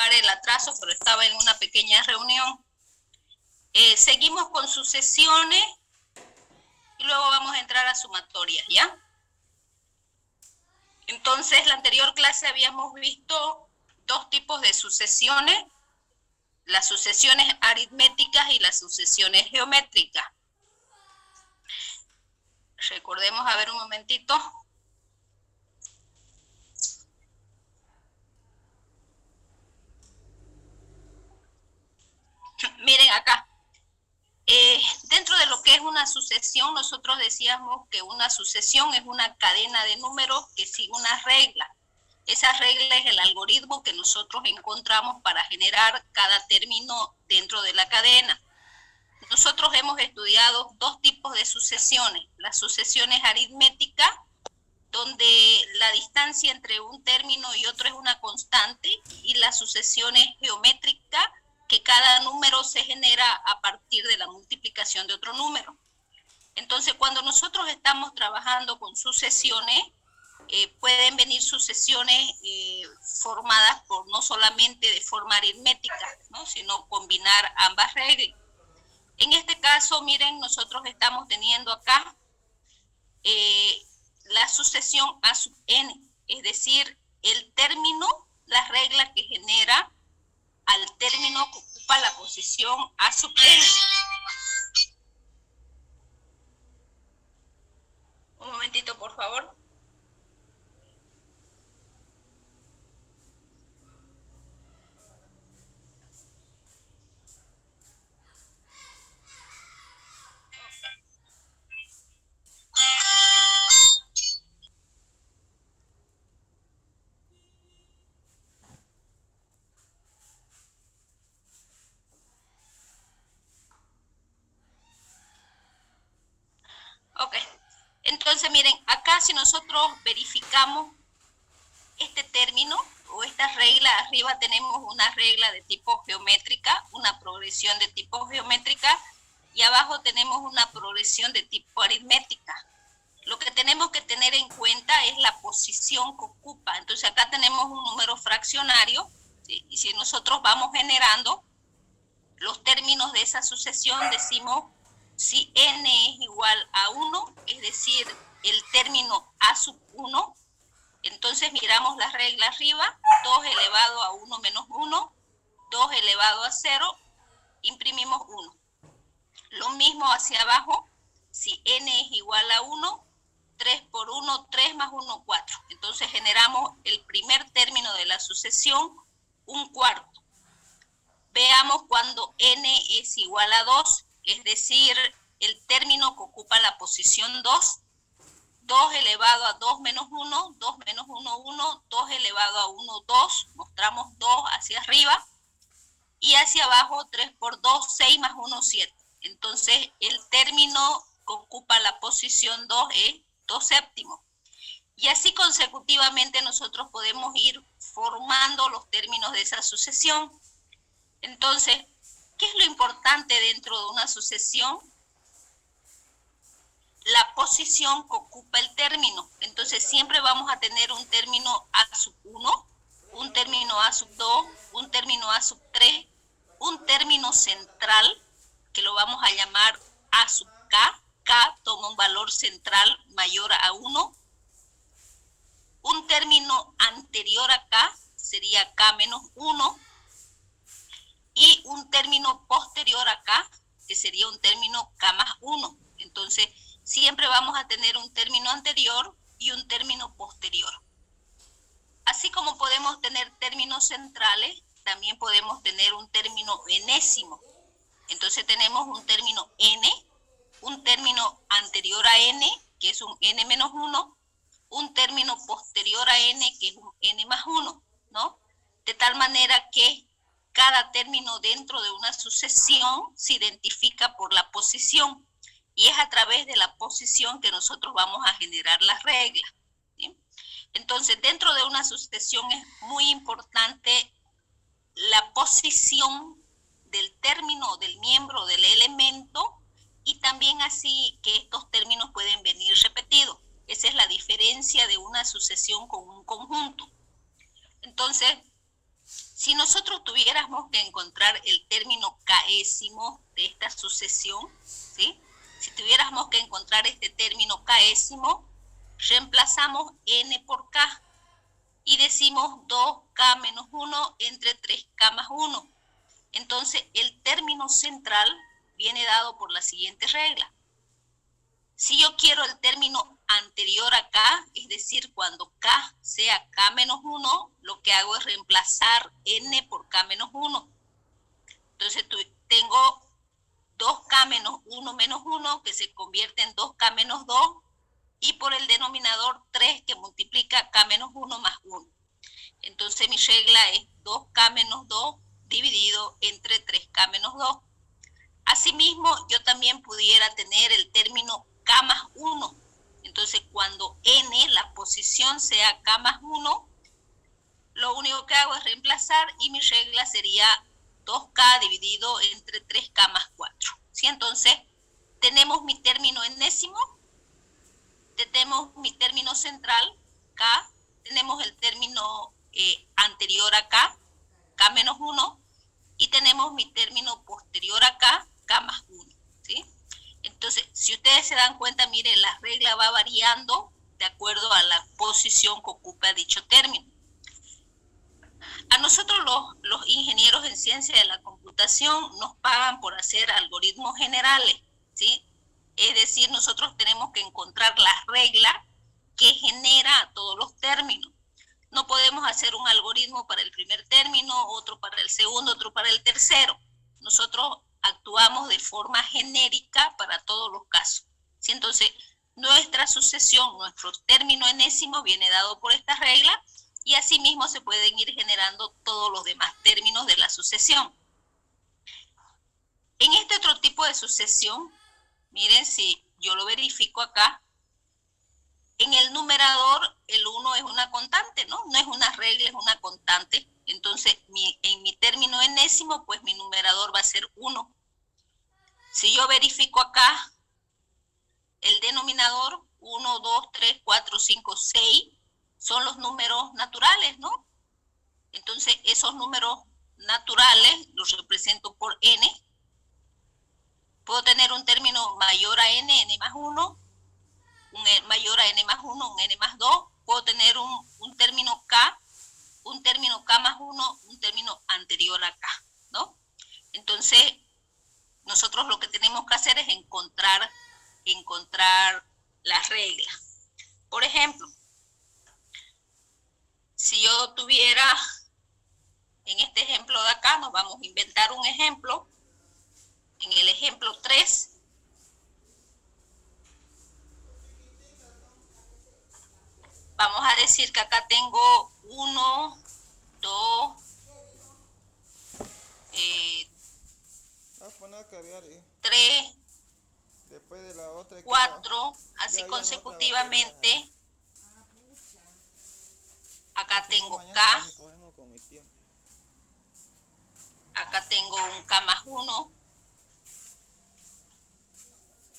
disculpar el atraso, pero estaba en una pequeña reunión. Seguimos con sucesiones y luego vamos a entrar a sumatorias, ¿ya? Entonces, la anterior clase habíamos visto dos tipos de sucesiones, las sucesiones aritméticas y las sucesiones geométricas. Recordemos, a ver un momentito. Miren acá. Dentro de lo que es una sucesión, nosotros decíamos que una sucesión es una cadena de números que sigue una regla. Esa regla es el algoritmo que nosotros encontramos para generar cada término dentro de la cadena. Nosotros hemos estudiado dos tipos de sucesiones. Las sucesiones aritméticas, donde la distancia entre un término y otro es una constante, y las sucesiones geométricas, que cada número se genera a partir de la multiplicación de otro número. Entonces, cuando nosotros estamos trabajando con sucesiones, pueden venir sucesiones formadas por no solamente de forma aritmética, ¿no?, sino combinar ambas reglas. En este caso, miren, nosotros estamos teniendo acá la sucesión A sub n, es decir, el término, la regla que genera al término que ocupa la posición A sub n. Un momentito, por favor. Ok, entonces miren, acá si nosotros verificamos este término o esta regla, arriba tenemos una regla de tipo geométrica, una progresión de tipo geométrica, y abajo tenemos una progresión de tipo aritmética. Lo que tenemos que tener en cuenta es la posición que ocupa. Entonces acá tenemos un número fraccionario, ¿sí? Y si nosotros vamos generando los términos de esa sucesión, decimos si n es igual a 1, es decir, el término a sub 1, entonces miramos la regla arriba, 2 elevado a 1 menos 1, 2 elevado a 0, imprimimos 1. Lo mismo hacia abajo, si n es igual a 1, 3 por 1, 3 más 1, 4. Entonces generamos el primer término de la sucesión, un cuarto. Veamos cuando n es igual a 2, es decir, el término que ocupa la posición 2, 2 elevado a 2 menos 1, 2 menos 1, 1, 2 elevado a 1, 2, mostramos 2 hacia arriba, y hacia abajo 3 por 2, 6 más 1, 7. Entonces, el término que ocupa la posición 2 es 2 séptimos. Y así consecutivamente nosotros podemos ir formando los términos de esa sucesión. Entonces, ¿qué es lo importante dentro de una sucesión? La posición que ocupa el término. Entonces, siempre vamos a tener un término A sub 1, un término A sub 2, un término A sub 3, un término central, que lo vamos a llamar A sub K. K toma un valor central mayor a 1. Un término anterior a K sería K menos 1. Y un término posterior a K, que sería un término K más 1. Entonces, siempre vamos a tener un término anterior y un término posterior. Así como podemos tener términos centrales, también podemos tener un término enésimo. Entonces tenemos un término n, un término anterior a n, que es un n menos 1, un término posterior a n, que es un n más 1, ¿no? De tal manera que cada término dentro de una sucesión se identifica por la posición, y es a través de la posición que nosotros vamos a generar las reglas, ¿sí? Entonces, dentro de una sucesión es muy importante la posición del término, del miembro, del elemento, y también así que estos términos pueden venir repetidos. Esa es la diferencia de una sucesión con un conjunto. Entonces, Si nosotros tuviéramos que encontrar el término késimo de esta sucesión, ¿sí? Si tuviéramos que encontrar este término késimo, reemplazamos n por k y decimos 2k menos 1 entre 3k más 1. Entonces, el término central viene dado por la siguiente regla. Si yo quiero el término anterior a k, es decir, cuando k sea k menos 1, lo que hago es reemplazar n por k menos 1. Entonces, tengo 2k menos 1 que se convierte en 2k menos 2 y por el denominador 3 que multiplica k menos 1 más 1. Entonces, mi regla es 2k menos 2 dividido entre 3k menos 2. Asimismo, yo también pudiera tener el término k más 1. Entonces, cuando n, la posición, sea k más 1, lo único que hago es reemplazar y mi regla sería 2k dividido entre 3k más 4. ¿Sí? Entonces, tenemos mi término enésimo, tenemos mi término central, k, tenemos el término anterior a k, k menos 1, y tenemos mi término posterior a k, k más 1, ¿sí? Entonces, si ustedes se dan cuenta, miren, la regla va variando de acuerdo a la posición que ocupa dicho término. A nosotros los ingenieros en ciencia de la computación nos pagan por hacer algoritmos generales, ¿sí? Es decir, nosotros tenemos que encontrar la regla que genera todos los términos. No podemos hacer un algoritmo para el primer término, otro para el segundo, otro para el tercero. Nosotros actuamos de forma genérica para todos los casos. ¿Sí? Entonces, nuestra sucesión, nuestro término enésimo viene dado por esta regla y asimismo se pueden ir generando todos los demás términos de la sucesión. En este otro tipo de sucesión, miren, si yo lo verifico acá, en el numerador el 1 es una constante, ¿no? No es una regla, es una constante. Entonces, en mi término enésimo, pues mi numerador va a ser 1. Si yo verifico acá, el denominador 1, 2, 3, 4, 5, 6 son los números naturales, ¿no? Entonces, esos números naturales los represento por n. Puedo tener un término mayor a n, n más 1, un mayor a n más 1, un n más 2. Puedo tener un término k más 1, un término anterior a k, ¿no? Entonces, nosotros lo que tenemos que hacer es encontrar las reglas. Por ejemplo, si yo tuviera, en este ejemplo de acá, nos vamos a inventar un ejemplo. En el ejemplo 3, vamos a decir que acá tengo 1, 2, 3, 4, así consecutivamente. Acá tengo K, acá tengo un K más 1,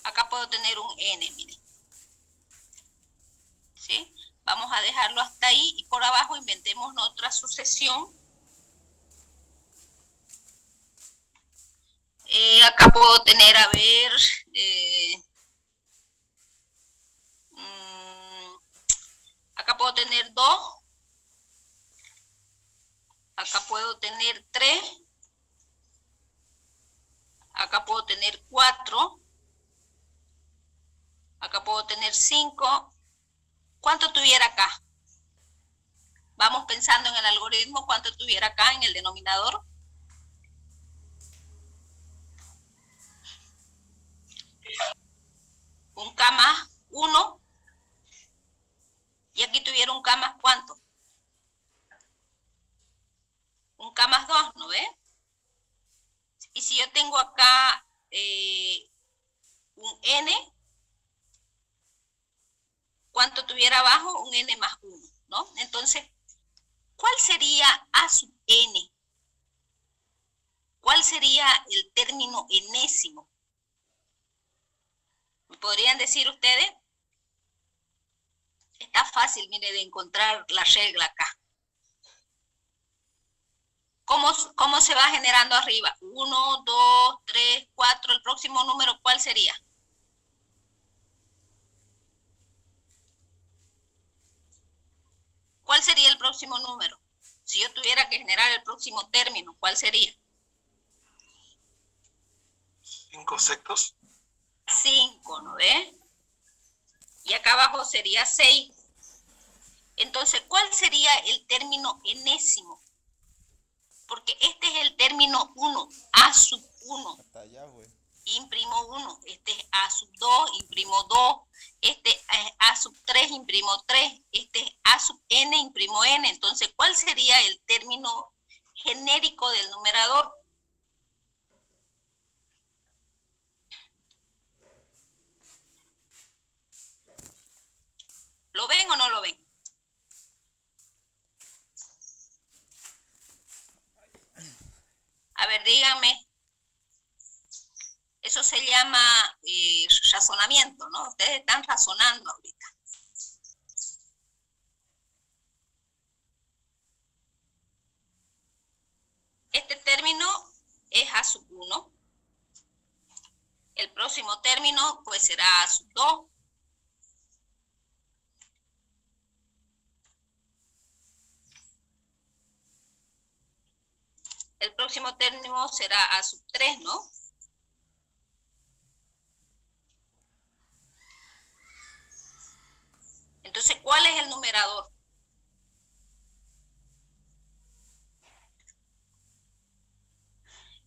acá puedo tener un N, miren. ¿Sí? Vamos a dejarlo hasta ahí y por abajo inventemos otra sucesión. Acá puedo tener, a ver, acá puedo tener 2, acá puedo tener 3, acá puedo tener 4, acá puedo tener 5. ¿Cuánto tuviera acá? Vamos pensando en el algoritmo, ¿cuánto tuviera acá en el denominador? Un K más 1. Y aquí tuviera un K más ¿cuánto? Un K más 2, ¿no ve? Y si yo tengo acá un N, ¿cuánto tuviera abajo? Un N más 1, ¿no? Entonces, ¿cuál sería A sub N? ¿Cuál sería el término enésimo? ¿Me podrían decir ustedes? Está fácil, mire, de encontrar la regla acá. ¿Cómo se va generando arriba? 1, 2, 3, 4. ¿El próximo número cuál sería? ¿Cuál sería el próximo número? Si yo tuviera que generar el próximo término, ¿cuál sería? 5 sextos. 5, ¿no ve? Y acá abajo sería 6. Entonces, ¿cuál sería el término enésimo? Porque este es el término 1, A sub 1. Hasta allá, güey. Imprimo 1. Este es A sub 2, imprimo 2. Este es A sub 3, imprimo 3. Este es A sub n, imprimo n. Entonces, ¿cuál sería el término genérico del numerador? ¿Lo ven o no lo ven? A ver, díganme. Eso se llama razonamiento, ¿no? Ustedes están razonando ahorita. Este término es A sub 1. El próximo término pues será A sub 2. El próximo término será A sub 3, ¿no? Entonces, ¿cuál es el numerador?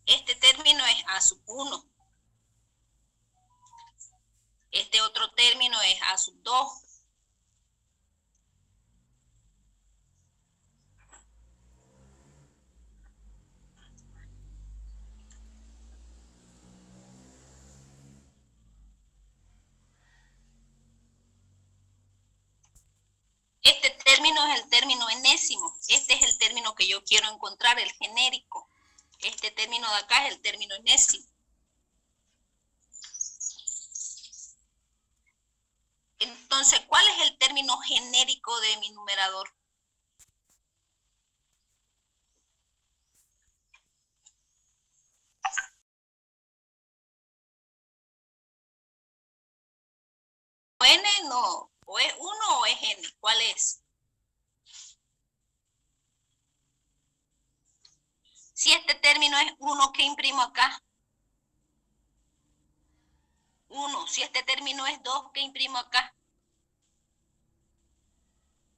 Este término es A sub 1. Este otro término es A sub 2. Este término es el término enésimo. Este es el término que yo quiero encontrar, el genérico. Este término de acá es el término enésimo. Entonces, ¿cuál es el término genérico de mi numerador? N no, o es 1 o es N, ¿cuál es? Si este término es 1, ¿qué imprimo acá? 1. Si este término es 2, ¿qué imprimo acá?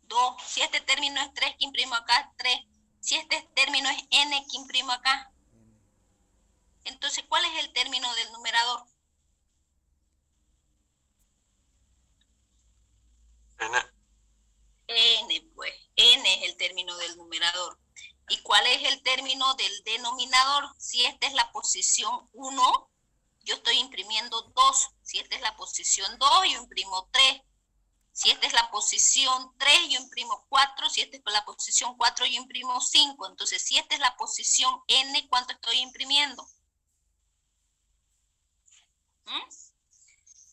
2. Si este término es 3, ¿qué imprimo acá? 3. Si este término es N, ¿qué imprimo acá? Entonces, ¿cuál es el término del numerador? N. N, pues. N es el término del numerador. ¿Y cuál es el término del denominador? Si esta es la posición 1, yo estoy imprimiendo 2. Si esta es la posición 2, yo imprimo 3. Si esta es la posición 3, yo imprimo 4. Si esta es la posición 4, yo imprimo 5. Entonces, si esta es la posición N, ¿cuánto estoy imprimiendo?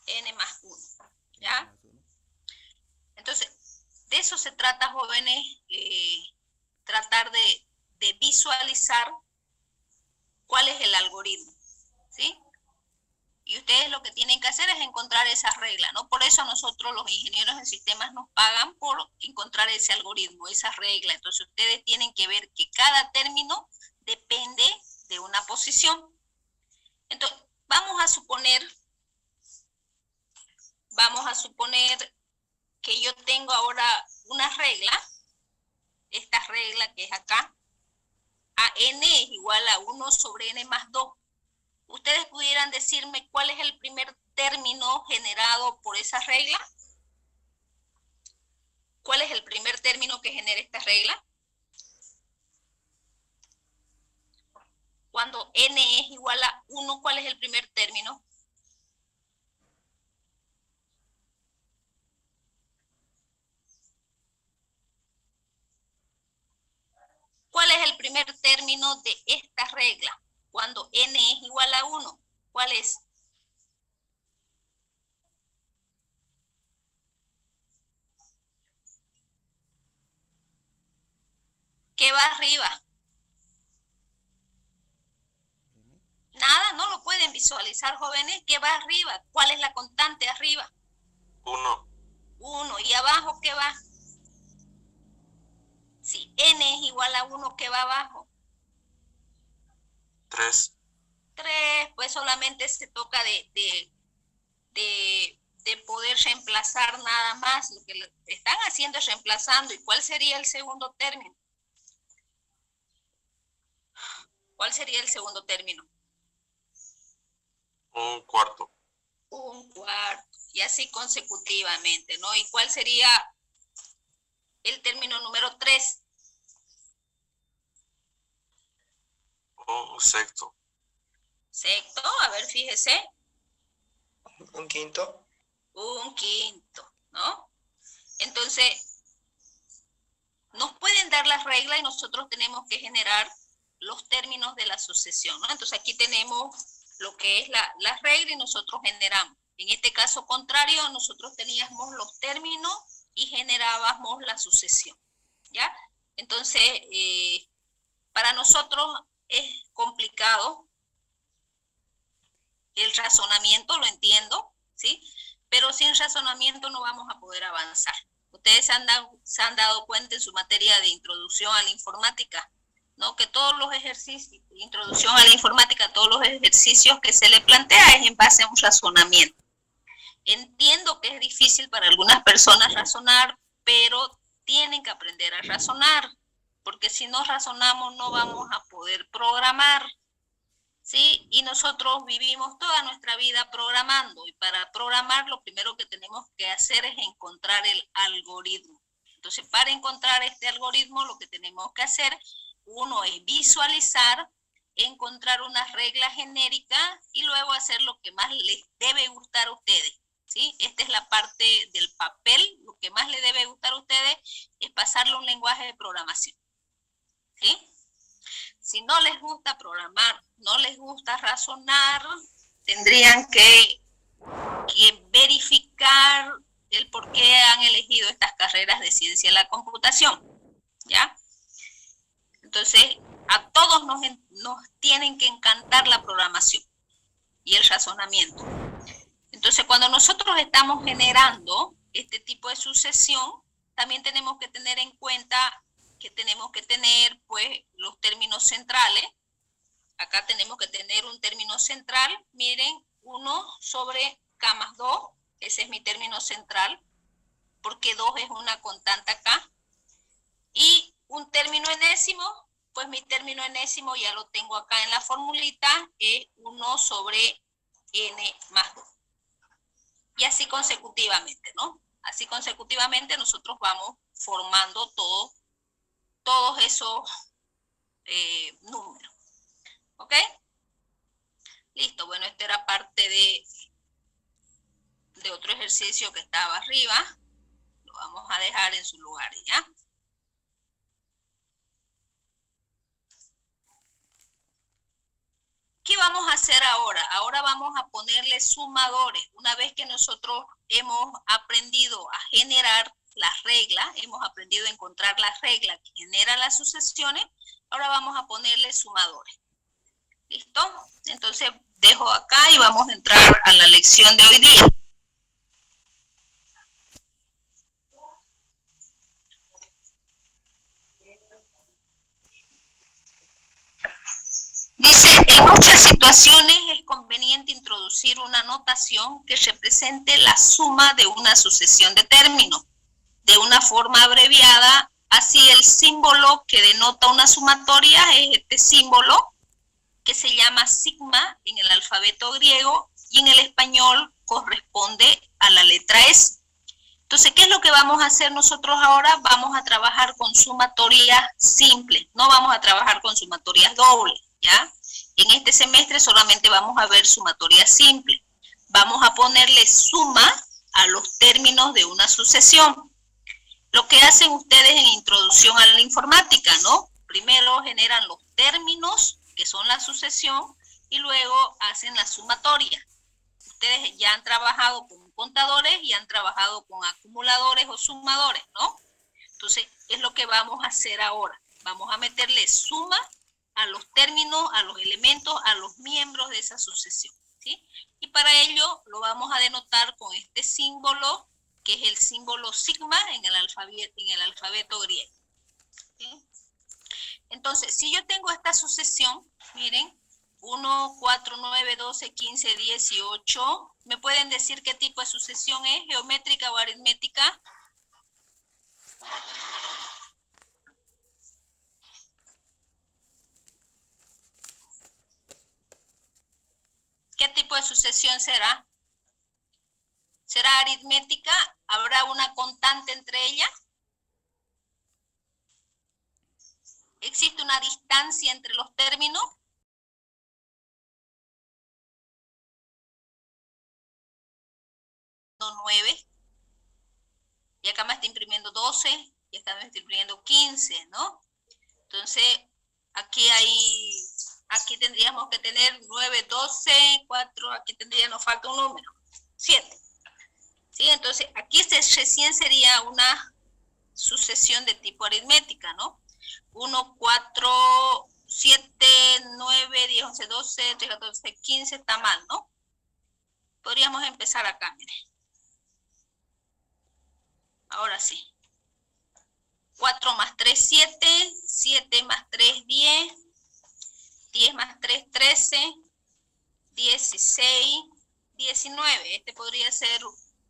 N más 1. ¿Ya? Entonces, de eso se trata, jóvenes, tratar de visualizar cuál es el algoritmo, ¿sí? Y ustedes lo que tienen que hacer es encontrar esas reglas, ¿no? Por eso nosotros los ingenieros en sistemas nos pagan por encontrar ese algoritmo, esa regla. Entonces ustedes tienen que ver que cada término depende de una posición. Entonces, vamos a suponer que yo tengo ahora una regla, esta regla que es acá, a n es igual a 1 sobre n más 2. ¿Ustedes pudieran decirme cuál es el primer término generado por esa regla? ¿Cuál es el primer término que genera esta regla? Cuando n es igual a 1, ¿cuál es el primer término? ¿Cuál es el primer término de esta regla? Cuando n es igual a 1, ¿cuál es? ¿Qué va arriba? visualizar, jóvenes, ¿qué va arriba? ¿Cuál es la constante arriba? 1. 1. ¿Y abajo qué va? Si n es igual a 1, ¿qué va abajo? 3. 3, pues solamente se toca de poder reemplazar nada más. Lo que están haciendo es reemplazando. ¿Y cuál sería el segundo término? ¿Cuál sería el segundo término? 1/4. 1/4. Y así consecutivamente, ¿no? ¿Y cuál sería el término número 3? 1/6. Sexto, a ver, fíjese. 1/5. 1/5, ¿no? Entonces, nos pueden dar las reglas y nosotros tenemos que generar los términos de la sucesión, ¿no? Entonces, aquí tenemos lo que es la regla y nosotros generamos. En este caso contrario, nosotros teníamos los términos y generábamos la sucesión, ¿ya? Entonces, para nosotros es complicado el razonamiento, lo entiendo, ¿sí? Pero sin razonamiento no vamos a poder avanzar. Ustedes se han dado cuenta en su materia de introducción a la informática, ¿no? Que todos los ejercicios, introducción a la informática, todos los ejercicios que se le plantea es en base a un razonamiento. Entiendo que es difícil para algunas personas razonar, pero tienen que aprender a razonar, porque si no razonamos no vamos a poder programar, ¿sí? Y nosotros vivimos toda nuestra vida programando, y para programar lo primero que tenemos que hacer es encontrar el algoritmo. Entonces, para encontrar este algoritmo, lo que tenemos que hacer, uno es visualizar, encontrar unas reglas genéricas y luego hacer lo que más les debe gustar a ustedes, ¿sí? Esta es la parte del papel. Lo que más les debe gustar a ustedes es pasarle un lenguaje de programación, ¿sí? Si no les gusta programar, no les gusta razonar, tendrían que verificar el por qué han elegido estas carreras de ciencia de la computación, ¿ya? Entonces, a todos nos tienen que encantar la programación y el razonamiento. Entonces, cuando nosotros estamos generando este tipo de sucesión, también tenemos que tener en cuenta que tenemos que tener, pues, los términos centrales. Acá tenemos que tener un término central. Miren, 1 sobre k más 2. Ese es mi término central, porque 2 es una constante acá. Y un término enésimo, pues mi término enésimo ya lo tengo acá en la formulita, es 1 sobre n más 2. Y así consecutivamente, ¿no? Así consecutivamente nosotros vamos formando todos esos números. ¿Ok? Listo. Bueno, esta era parte de otro ejercicio que estaba arriba. Lo vamos a dejar en su lugar, ¿ya? ¿Qué vamos a hacer ahora? Ahora vamos a ponerle sumadores. Una vez que nosotros hemos aprendido a generar las reglas, hemos aprendido a encontrar las reglas que generan las sucesiones, ahora vamos a ponerle sumadores. ¿Listo? Entonces dejo acá y vamos a entrar a la lección de hoy día. Dice, en muchas situaciones es conveniente introducir una notación que represente la suma de una sucesión de términos de una forma abreviada. Así, el símbolo que denota una sumatoria es este símbolo que se llama sigma en el alfabeto griego y en el español corresponde a la letra S. Entonces, ¿qué es lo que vamos a hacer nosotros ahora? Vamos a trabajar con sumatorias simples, no vamos a trabajar con sumatorias dobles, ¿ya? En este semestre solamente vamos a ver sumatorias simples. Vamos a ponerle suma a los términos de una sucesión. Lo que hacen ustedes en introducción a la informática, ¿no? Primero generan los términos, que son la sucesión, y luego hacen la sumatoria. Ustedes ya han trabajado con contadores y han trabajado con acumuladores o sumadores, ¿no? Entonces, es lo que vamos a hacer ahora. Vamos a meterle suma a los términos, a los elementos, a los miembros de esa sucesión. ¿sí? Y para ello lo vamos a denotar con este símbolo, que es el símbolo sigma en el alfabeto griego. ¿Sí? Entonces, si yo tengo esta sucesión, miren, 1, 4, 9, 12, 15, 18, ¿me pueden decir qué tipo de sucesión es? ¿Geométrica o aritmética? ¿Qué tipo de sucesión será? ¿Será aritmética? ¿Habrá una constante entre ellas? ¿Existe una distancia entre los términos? No, 9. Y acá me está imprimiendo 12, y acá me está imprimiendo 15, ¿no? Entonces, aquí tendríamos que tener 9, 12, 4, aquí nos falta un número, 7. ¿Sí? Entonces, aquí recién sería una sucesión de tipo aritmética, ¿no? 1, 4, 7, 9, 10, 11, 12, 13, 14, 15, está mal, ¿no? Podríamos empezar acá, miren. Ahora sí. 4 más 3, 7, 7 más 3, 10, 10 más 3, 13, 16, 19. Este podría ser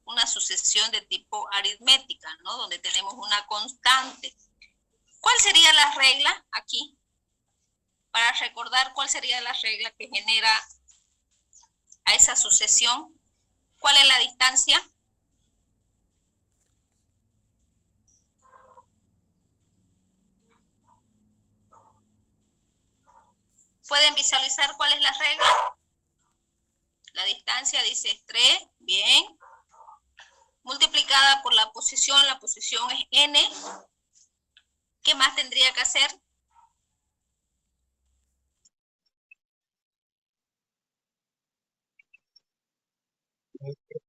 una sucesión de tipo aritmética, ¿no? Donde tenemos una constante. ¿Cuál sería la regla aquí? Para recordar cuál sería la regla que genera a esa sucesión. ¿Cuál es la distancia? ¿Pueden visualizar cuál es la regla? La distancia dice 3, bien. Multiplicada por la posición es n. ¿Qué más tendría que hacer?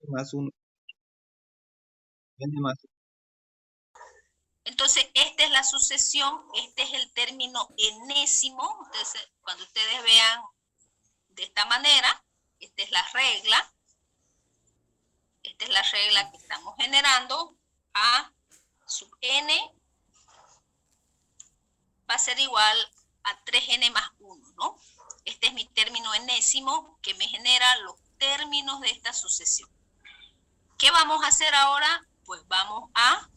Más 1. N más 1. Entonces, esta es la sucesión, este es el término enésimo. Entonces, cuando ustedes vean de esta manera, esta es la regla. Esta es la regla que estamos generando. A sub n va a ser igual a 3n más 1, ¿no? Este es mi término enésimo que me genera los términos de esta sucesión. ¿Qué vamos a hacer ahora? Pues vamos a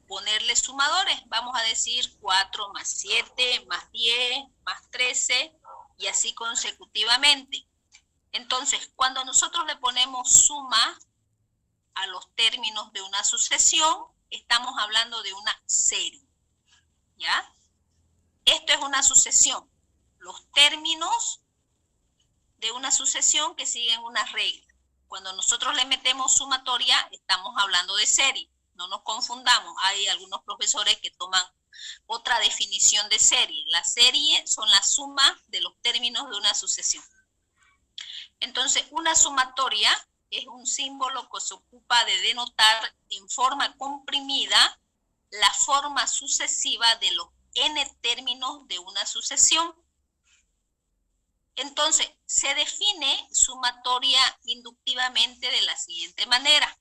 ponerle sumadores. Vamos a decir 4 más 7, más 10, más 13, y así consecutivamente. Entonces, cuando nosotros le ponemos suma a los términos de una sucesión, estamos hablando de una serie, ¿ya? Esto es una sucesión. Los términos de una sucesión que siguen una regla. Cuando nosotros le metemos sumatoria, estamos hablando de serie. No nos confundamos. Hay algunos profesores que toman otra definición de serie. La serie son la suma de los términos de una sucesión. Entonces, una sumatoria es un símbolo que se ocupa de denotar en forma comprimida la forma sucesiva de los n términos de una sucesión. Entonces, se define sumatoria inductivamente de la siguiente manera.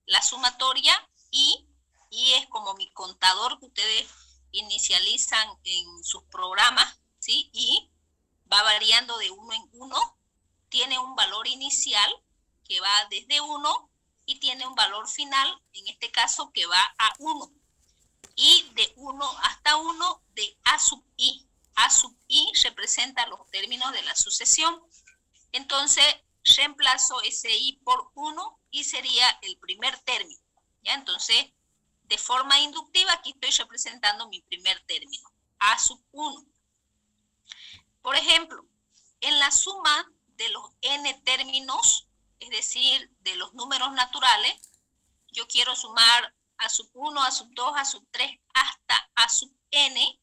La sumatoria I es como mi contador que ustedes inicializan en sus programas, ¿sí? I va variando de 1 en 1, tiene un valor inicial que va desde 1 y tiene un valor final, en este caso, que va a 1. Y de 1 hasta 1 de A sub I. A sub I representa los términos de la sucesión. Entonces, reemplazo ese I por 1 y sería el primer término. ¿Ya? Entonces, de forma inductiva, aquí estoy representando mi primer término, A sub 1. Por ejemplo, en la suma de los n términos, es decir, de los números naturales, yo quiero sumar A sub 1, A sub 2, A sub 3, hasta A sub n,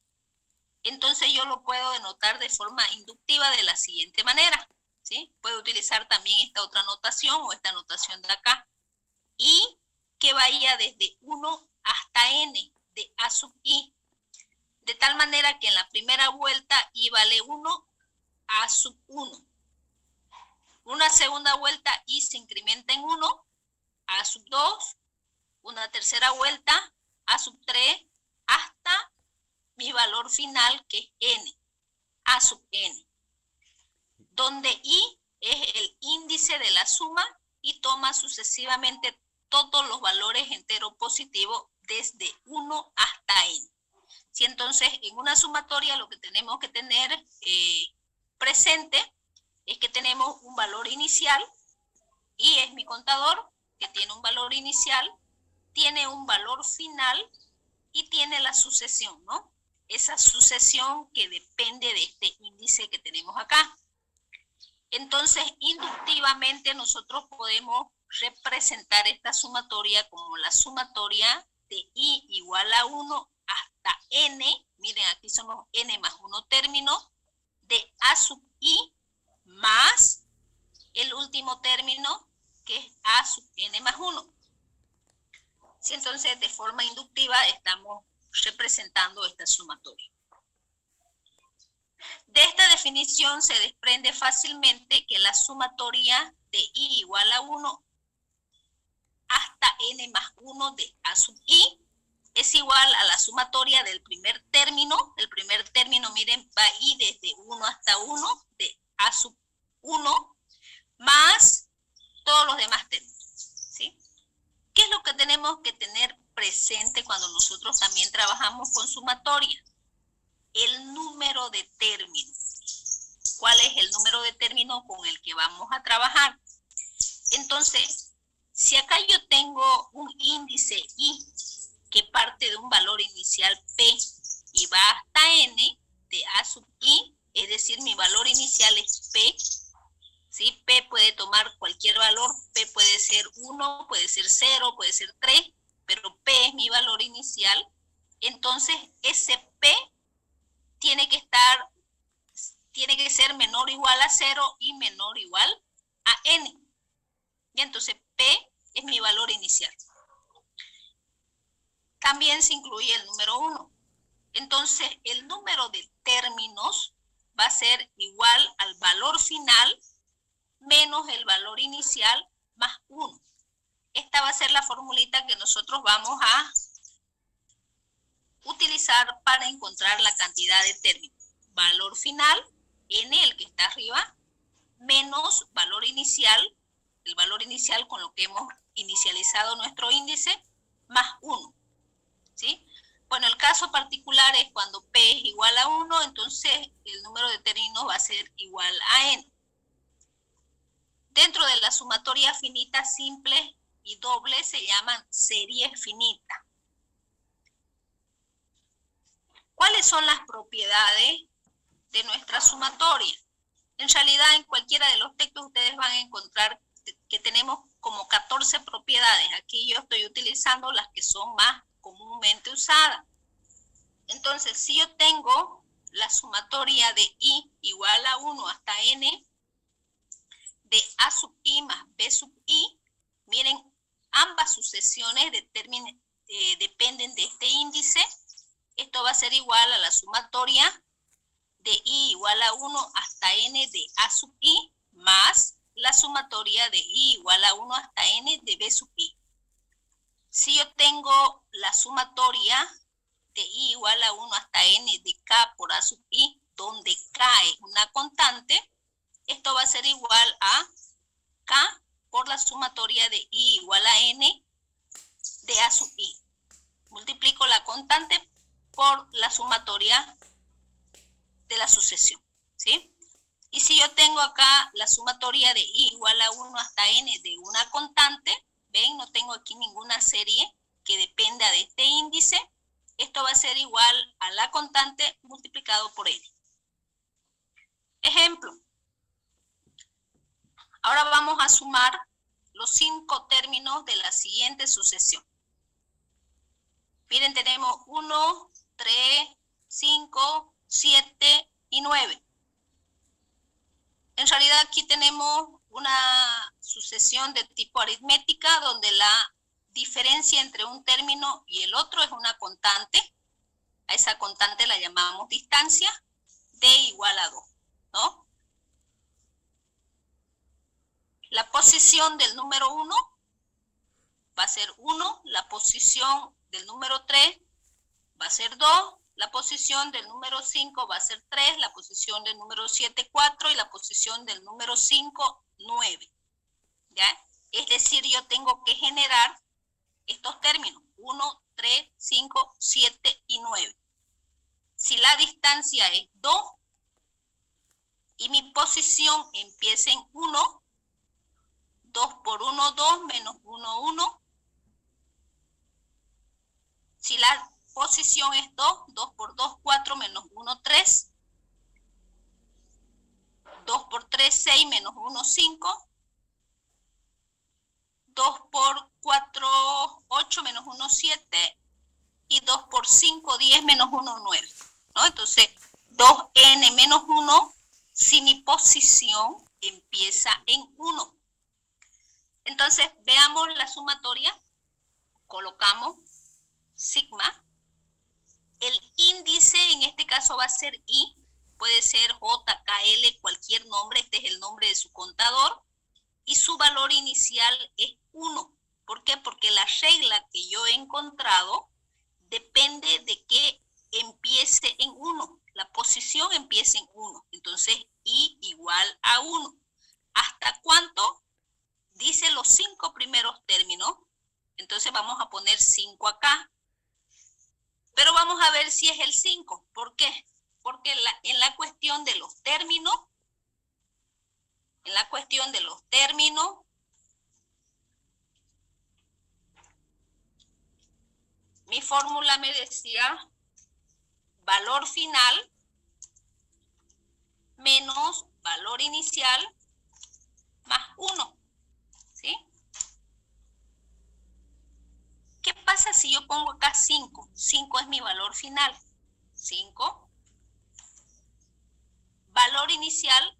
entonces yo lo puedo denotar de forma inductiva de la siguiente manera, ¿sí? Puedo utilizar también esta otra notación o esta notación de acá. Y que vaya desde 1 hasta n de A sub I. De tal manera que en la primera vuelta I vale 1, A sub 1. Una segunda vuelta y se incrementa en 1, A sub 2, una tercera vuelta, A sub 3, hasta mi valor final, que es n, A sub n, donde i es el índice de la suma y toma sucesivamente todos los valores enteros positivos desde 1 hasta n. Si entonces en una sumatoria lo que tenemos que tener presente es que tenemos un valor inicial, y es mi contador, que tiene un valor inicial, tiene un valor final y tiene la sucesión, ¿no? Esa sucesión que depende de este índice que tenemos acá. Entonces, inductivamente nosotros podemos representar esta sumatoria como la sumatoria de i igual a 1 hasta n, miren, aquí son los n más 1 términos, de a sub i más el último término, que es a sub n más 1. Sí, entonces, de forma inductiva estamos representando esta sumatoria. De esta definición se desprende fácilmente que la sumatoria de i igual a 1 hasta n más 1 de a sub i es igual a la sumatoria del primer término. El primer término, miren, va i desde 1 hasta 1 de a sub 1 más todos los demás términos, ¿sí? ¿Qué es lo que tenemos que tener presente cuando nosotros también trabajamos con sumatoria? El número de términos. ¿Cuál es el número de términos con el que vamos a trabajar? Entonces, si acá yo tengo un índice i que parte de un valor inicial p y va hasta n de a sub i, es decir, mi valor inicial es p, ¿sí? P puede tomar cualquier valor, P puede ser 1, puede ser 0, puede ser 3, pero P es mi valor inicial. Entonces, ese P tiene que ser menor o igual a 0 y menor o igual a n. Y entonces, P es mi valor inicial. También se incluye el número 1. Entonces, el número de términos va a ser igual al valor final menos el valor inicial más 1. Esta va a ser la formulita que nosotros vamos a utilizar para encontrar la cantidad de términos. Valor final, n, el que está arriba, menos valor inicial, el valor inicial con lo que hemos inicializado nuestro índice, más 1. ¿Sí? Bueno, el caso particular es cuando p es igual a 1, entonces el número de términos va a ser igual a n. Dentro de la sumatoria finita simple y doble se llaman series finitas. ¿Cuáles son las propiedades de nuestra sumatoria? En realidad, en cualquiera de los textos ustedes van a encontrar que tenemos como 14 propiedades. Aquí yo estoy utilizando las que son más comúnmente usadas. Entonces, si yo tengo la sumatoria de i igual a 1 hasta n, de a sub i más b sub i, miren, ambas sucesiones dependen de este índice. Esto va a ser igual a la sumatoria de i igual a 1 hasta n de a sub i más la sumatoria de i igual a 1 hasta n de b sub i. Si yo tengo la sumatoria de i igual a 1 hasta n de k por a sub i, donde k es una constante, esto va a ser igual a k por la sumatoria de i igual a n de a sub i. Multiplico la constante por la sumatoria de la sucesión, ¿sí? Y si yo tengo acá la sumatoria de i igual a 1 hasta n de una constante, ven, no tengo aquí ninguna serie que dependa de este índice, esto va a ser igual a la constante multiplicado por n. Ejemplo. Ahora vamos a sumar los 5 términos de la siguiente sucesión. Miren, tenemos 1, 3, 5, 7 y 9. En realidad aquí tenemos una sucesión de tipo aritmética donde la diferencia entre un término y el otro es una constante. A esa constante la llamamos distancia, d igual a 2, ¿no? La posición del número 1 va a ser 1, la posición del número 3 va a ser 2, la posición del número 5 va a ser 3, la posición del número 7, 4 y la posición del número 5, 9. ¿Ya? Es decir, yo tengo que generar estos términos, 1, 3, 5, 7 y 9. Si la distancia es 2 y mi posición empieza en 1, 2 por 1, 2, menos 1, 1. Si la posición es 2, 2 por 2, 4, menos 1, 3. 2 por 3, 6, menos 1, 5. 2 por 4, 8, menos 1, 7. Y 2 por 5, 10, menos 1, 9. ¿No? Entonces, 2n menos 1, si mi posición empieza en 1. Entonces, veamos la sumatoria. Colocamos sigma. El índice en este caso va a ser I. Puede ser J, K, L, cualquier nombre. Este es el nombre de su contador. Y su valor inicial es 1. ¿Por qué? Porque la regla que yo he encontrado depende de que empiece en 1. La posición empieza en 1. Entonces, I igual a 1. ¿Hasta cuánto? Dice los 5 primeros términos. Entonces vamos a poner 5 acá. Pero vamos a ver si es el 5. ¿Por qué? Porque en la cuestión de los términos, mi fórmula me decía valor final menos valor inicial más 1. ¿Sí? ¿Qué pasa si yo pongo acá 5? 5 es mi valor final. 5. Valor inicial,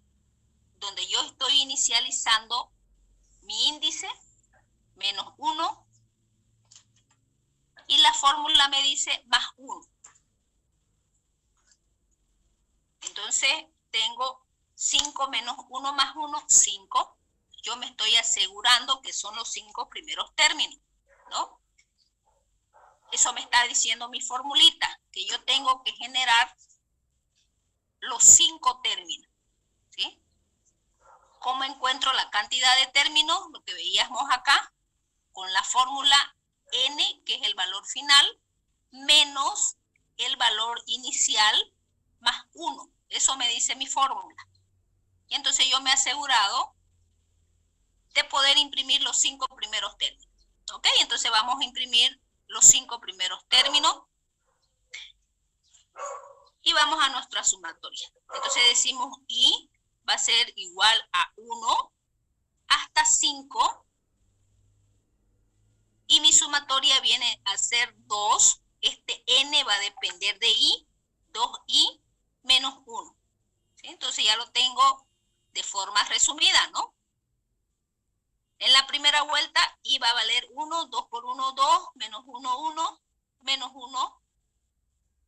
donde yo estoy inicializando mi índice, menos 1. Y la fórmula me dice más 1. Entonces, tengo 5 menos 1 más 1, 5. Yo me estoy asegurando que son los 5 primeros términos, ¿no? Eso me está diciendo mi formulita, que yo tengo que generar los 5 términos, ¿sí? ¿Cómo encuentro la cantidad de términos? Lo que veíamos acá, con la fórmula n, que es el valor final, menos el valor inicial, más 1. Eso me dice mi fórmula. Y entonces yo me he asegurado de poder imprimir los 5 primeros términos. ¿Ok? Entonces vamos a imprimir los 5 primeros términos. Y vamos a nuestra sumatoria. Entonces decimos I va a ser igual a 1 hasta 5. Y mi sumatoria viene a ser 2. Este n va a depender de I. 2i menos 1. ¿Sí? Entonces ya lo tengo de forma resumida, ¿no? En la primera vuelta I va a valer 1, 2 por 1, 2, menos 1, 1, menos 1.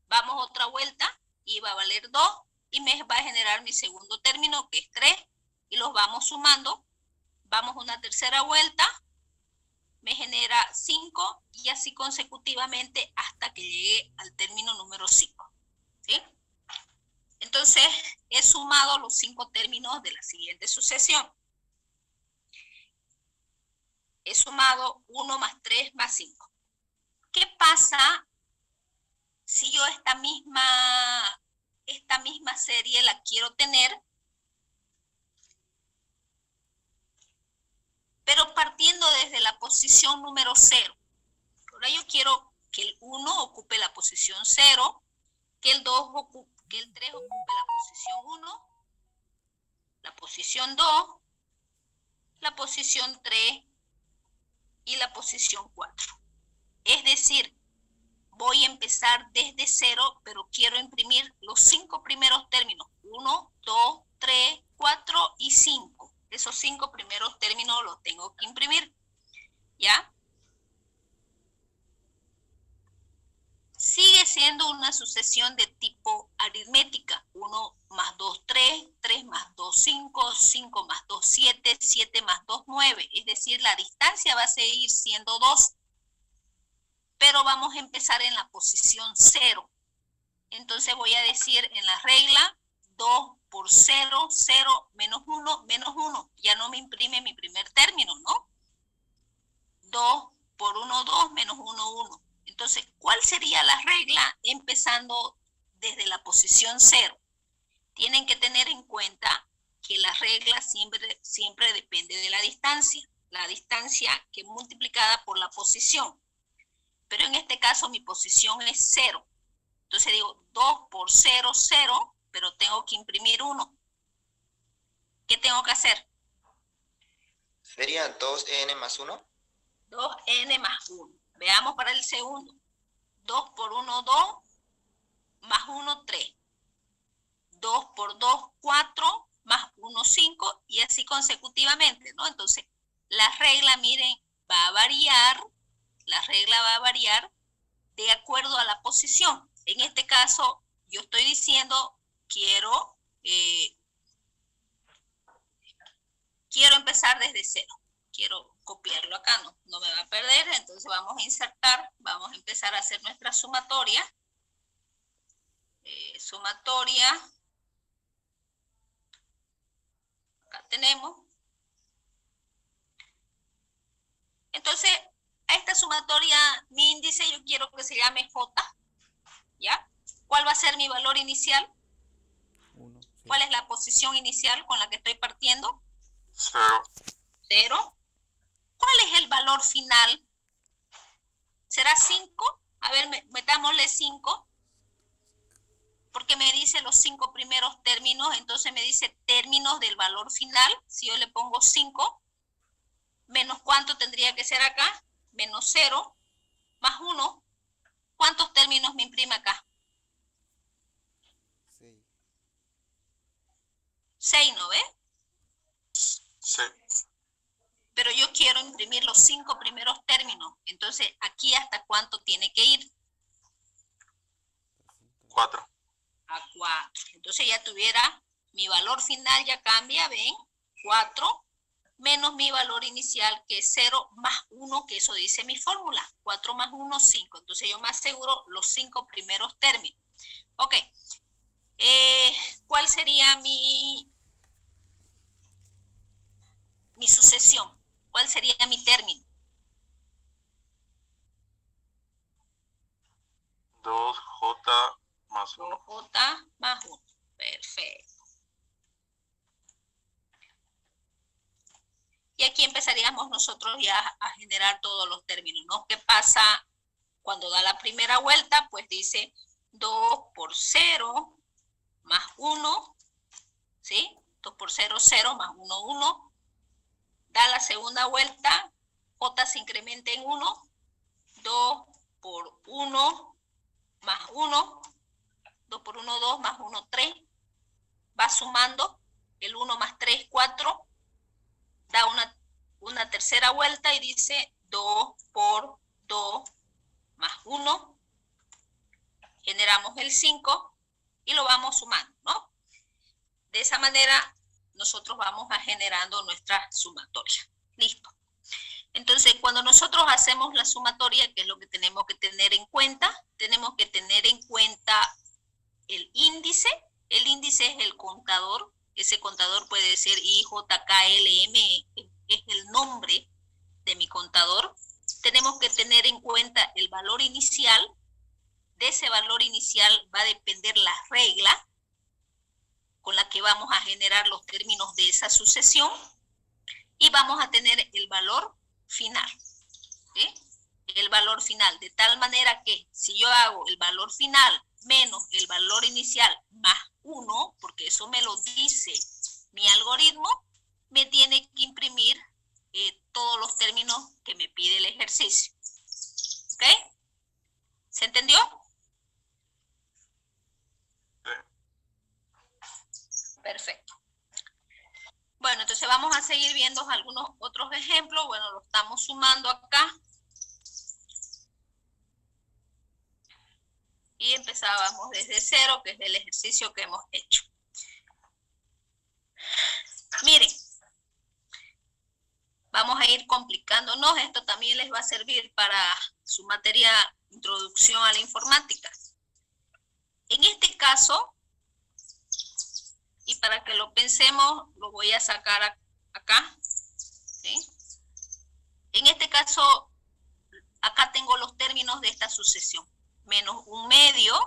Vamos a otra vuelta, I va a valer 2 y me va a generar mi segundo término, que es 3, y los vamos sumando. Vamos a una tercera vuelta, me genera 5 y así consecutivamente hasta que llegue al término número 5. ¿Sí? Entonces, he sumado los 5 términos de la siguiente sucesión. He sumado 1 más 3 más 5. ¿Qué pasa si yo esta misma serie la quiero tener, pero partiendo desde la posición número 0? Ahora yo quiero que el 1 ocupe la posición 0, que el 3 ocupe la posición 1, la posición 2, la posición 3 y la posición 4. Es decir, voy a empezar desde 0, pero quiero imprimir los 5 primeros términos. 1, 2, 3, 4 y 5. Esos 5 primeros términos los tengo que imprimir. ¿Ya? Sigue siendo una sucesión de tipo aritmética. 1 más 2, 3, 3 más 2, 5, 5 más 2, 7, 7 más 2, 9. Es decir, la distancia va a seguir siendo 2. Pero vamos a empezar en la posición 0. Entonces voy a decir en la regla 2 por 0, 0, menos 1, menos 1. Ya no me imprime mi primer término, ¿no? 2 por 1, 2, menos 1, 1. Entonces, ¿cuál sería la regla empezando desde la posición 0? Tienen que tener en cuenta que la regla siempre depende de la distancia que multiplicada por la posición. Pero en este caso mi posición es 0. Entonces digo 2 por 0, 0, pero tengo que imprimir 1. ¿Qué tengo que hacer? Sería 2n más 1. 2n más 1. Veamos para el segundo. 2 por 1, 2, más 1, 3. 2 por 2, 4, más 1, 5, y así consecutivamente, ¿no? Entonces, la regla, miren, va a variar, la regla va a variar de acuerdo a la posición. En este caso, yo estoy diciendo, quiero empezar desde 0. Quiero copiarlo acá, no me va a perder, entonces vamos a insertar, vamos a empezar a hacer nuestra sumatoria. Sumatoria. Acá tenemos. Entonces, a esta sumatoria, mi índice yo quiero que se llame J, ¿ya? ¿Cuál va a ser mi valor inicial? 1, sí. ¿Cuál es la posición inicial con la que estoy partiendo? 0. 0. ¿Cuál es el valor final? ¿Será 5? A ver, metámosle 5. Porque me dice los 5 primeros términos, entonces me dice términos del valor final. Si yo le pongo 5, menos ¿cuánto tendría que ser acá? Menos 0, más 1. ¿Cuántos términos me imprime acá? 6. 6, ¿no ve? Sí. Pero yo quiero imprimir los 5 primeros términos. Entonces, ¿aquí hasta cuánto tiene que ir? 4. A 4. Entonces ya tuviera, mi valor final ya cambia, ¿ven? 4 menos mi valor inicial, que es 0, más 1, que eso dice mi fórmula. 4 más 1, 5. Entonces yo me aseguro los 5 primeros términos. Ok. ¿Cuál sería mi sucesión? ¿Cuál sería mi término? 2J más 1. 2J más 1. Perfecto. Y aquí empezaríamos nosotros ya a generar todos los términos, ¿no? ¿Qué pasa cuando da la primera vuelta? Pues dice 2 por 0 más 1, ¿sí? 2 por 0, 0 más 1, 1. Da la segunda vuelta, J se incrementa en 1, 2 por 1 más 1, 2 por 1, 2 más 1, 3. Va sumando, el 1 más 3, 4. Da una tercera vuelta y dice 2 por 2 más 1. Generamos el 5 y lo vamos sumando, ¿no? De esa manera nosotros vamos a generando nuestra sumatoria. Listo. Entonces, cuando nosotros hacemos la sumatoria, ¿qué es lo que tenemos que tener en cuenta? Tenemos que tener en cuenta el índice. El índice es el contador. Ese contador puede ser IJKLM, es el nombre de mi contador. Tenemos que tener en cuenta el valor inicial. De ese valor inicial va a depender la regla con la que vamos a generar los términos de esa sucesión, y vamos a tener el valor final, ¿sí? El valor final, de tal manera que si yo hago el valor final menos el valor inicial más 1, porque eso me lo dice mi algoritmo, me tiene que imprimir todos los términos que me pide el ejercicio. ¿Ok? ¿Se entendió? Perfecto. Bueno, entonces vamos a seguir viendo algunos otros ejemplos. Bueno, lo estamos sumando acá. Y empezábamos desde 0, que es el ejercicio que hemos hecho. Miren, vamos a ir complicándonos. Esto también les va a servir para su materia Introducción a la Informática. En este caso, y para que lo pensemos, lo voy a sacar acá, ¿sí? En este caso, acá tengo los términos de esta sucesión. Menos 1/2,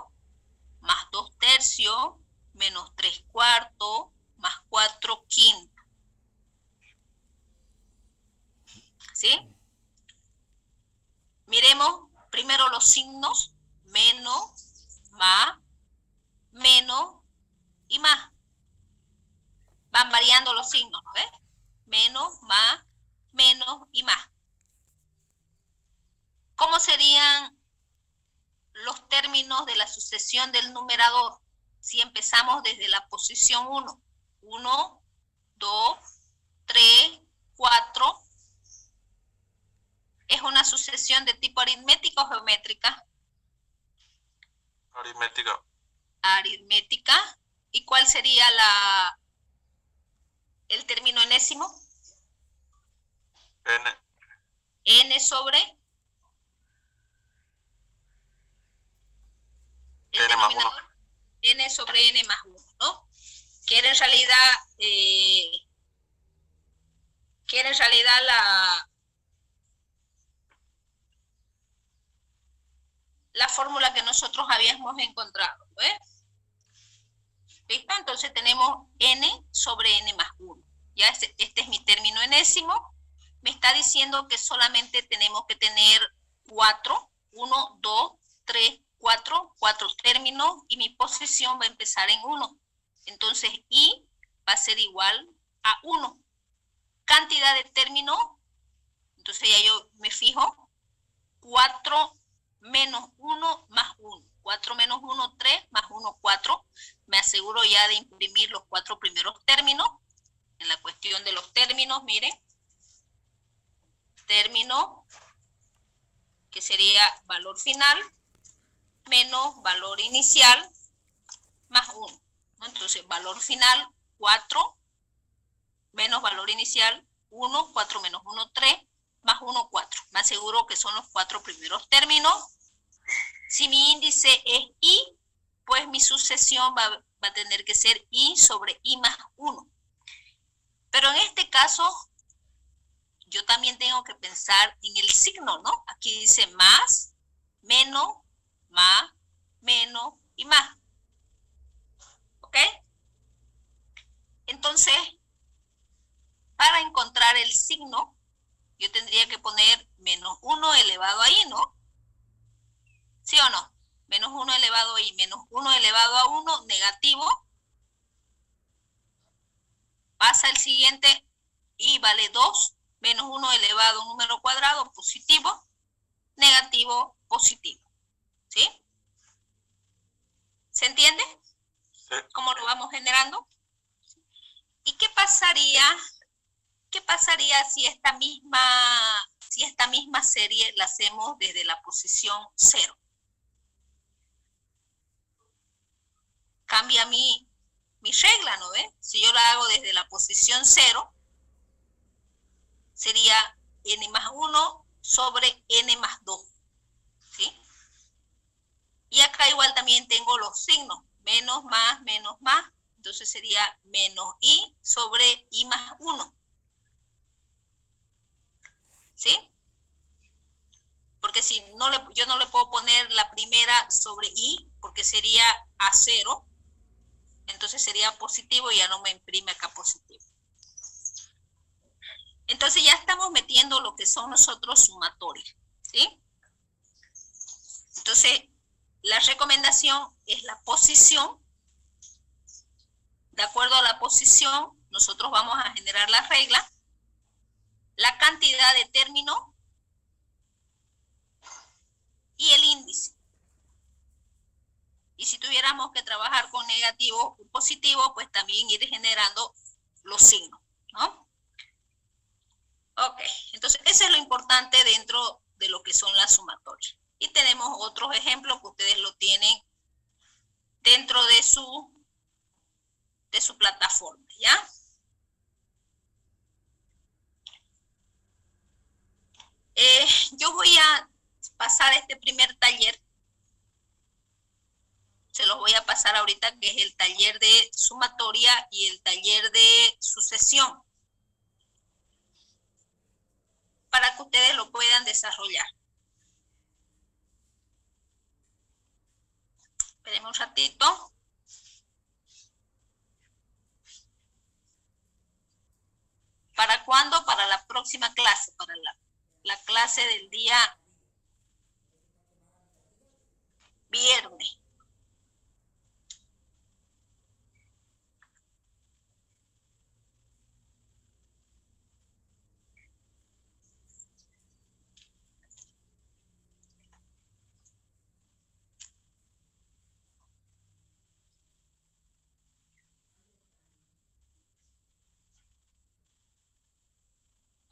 más 2/3, menos 3/4, más 4/5. ¿Sí? Miremos primero los signos, menos, más, menos y más. Van variando los signos, ¿no ves? Menos, más, menos y más. ¿Cómo serían los términos de la sucesión del numerador si empezamos desde la posición 1? 1, 2, 3, 4. ¿Es una sucesión de tipo aritmética o geométrica? Aritmética. Aritmética. ¿Y cuál sería el término enésimo? N. N sobre el N más denominador. 1. N sobre N más 1, ¿no? Que era en realidad la fórmula que nosotros habíamos encontrado, ¿ves? ¿Listo? Entonces tenemos N sobre N más 1. Ya este es mi término enésimo. Me está diciendo que solamente tenemos que tener 4. 1, 2, 3, 4 términos y mi posición va a empezar en 1. Entonces I va a ser igual a 1. Cantidad de términos, entonces ya yo me fijo, 4 menos 1 más 1. 4 menos 1, 3, más 1, 4. Me aseguro ya de imprimir los 4 primeros términos. En la cuestión de los términos, miren. Término, que sería valor final, menos valor inicial, más 1. ¿No? Entonces, valor final, 4, menos valor inicial, 1, 4 menos 1, 3, más 1, 4. Me aseguro que son los 4 primeros términos. Si mi índice es I, pues mi sucesión va a tener que ser I sobre I más 1. Pero en este caso, yo también tengo que pensar en el signo, ¿no? Aquí dice más, menos y más. ¿Ok? Entonces, para encontrar el signo, yo tendría que poner menos 1 elevado a I, ¿no? ¿Sí o no? Menos 1 elevado a I, menos 1 elevado a 1, negativo. Pasa el siguiente, I vale 2, menos 1 elevado a un número cuadrado, positivo, negativo, positivo. ¿Sí? ¿Se entiende? Sí. ¿Cómo lo vamos generando? ¿Y qué pasaría si esta misma serie la hacemos desde la posición 0? Cambia mi regla, ¿no ves? Si yo la hago desde la posición 0, sería n más 1 sobre n más 2. ¿Sí? Y acá igual también tengo los signos, menos, más, entonces sería menos I sobre I más 1. ¿Sí? Porque si no yo no le puedo poner la primera sobre I, porque sería a 0, entonces sería positivo y ya no me imprime acá positivo. Entonces ya estamos metiendo lo que son nosotros sumatorios, ¿sí? Entonces, la recomendación es la posición. De acuerdo a la posición, nosotros vamos a generar la regla, la cantidad de términos y el índice. Y si tuviéramos que trabajar con negativo o positivo, pues también ir generando los signos, ¿no? Ok, entonces eso es lo importante dentro de lo que son las sumatorias. Y tenemos otros ejemplos que ustedes lo tienen dentro de su plataforma, ¿ya? este primer taller. Se los voy a pasar ahorita, que es el taller de sumatoria y el taller de sucesión, para que ustedes lo puedan desarrollar. Espérenme un ratito. ¿Para cuándo? Para la próxima clase, para la clase del día viernes.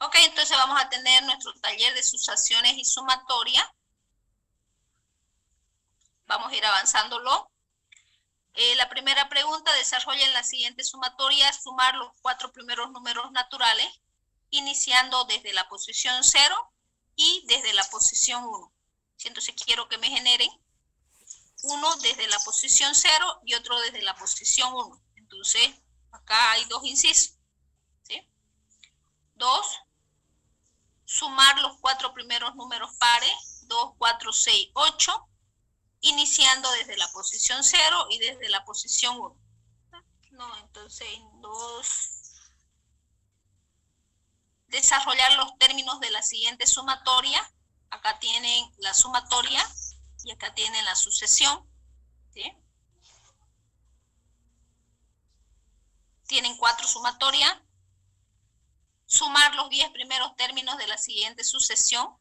Ok, entonces vamos a tener nuestro taller de sucesiones y sumatoria. Vamos a ir avanzándolo. La primera pregunta, desarrolla en la siguiente sumatoria, sumar los 4 primeros números naturales, iniciando desde la posición 0 y desde la posición 1. Entonces quiero que me generen uno desde la posición 0 y otro desde la posición 1. Entonces, acá hay dos incisos, ¿sí? 2, sumar los 4 primeros números pares, 2, 4, 6, 8, iniciando desde la posición 0 y desde la posición 1. No, entonces 2. Desarrollar los términos de la siguiente sumatoria. Acá tienen la sumatoria y acá tienen la sucesión, ¿sí? Tienen 4 sumatorias. Sumar los 10 primeros términos de la siguiente sucesión.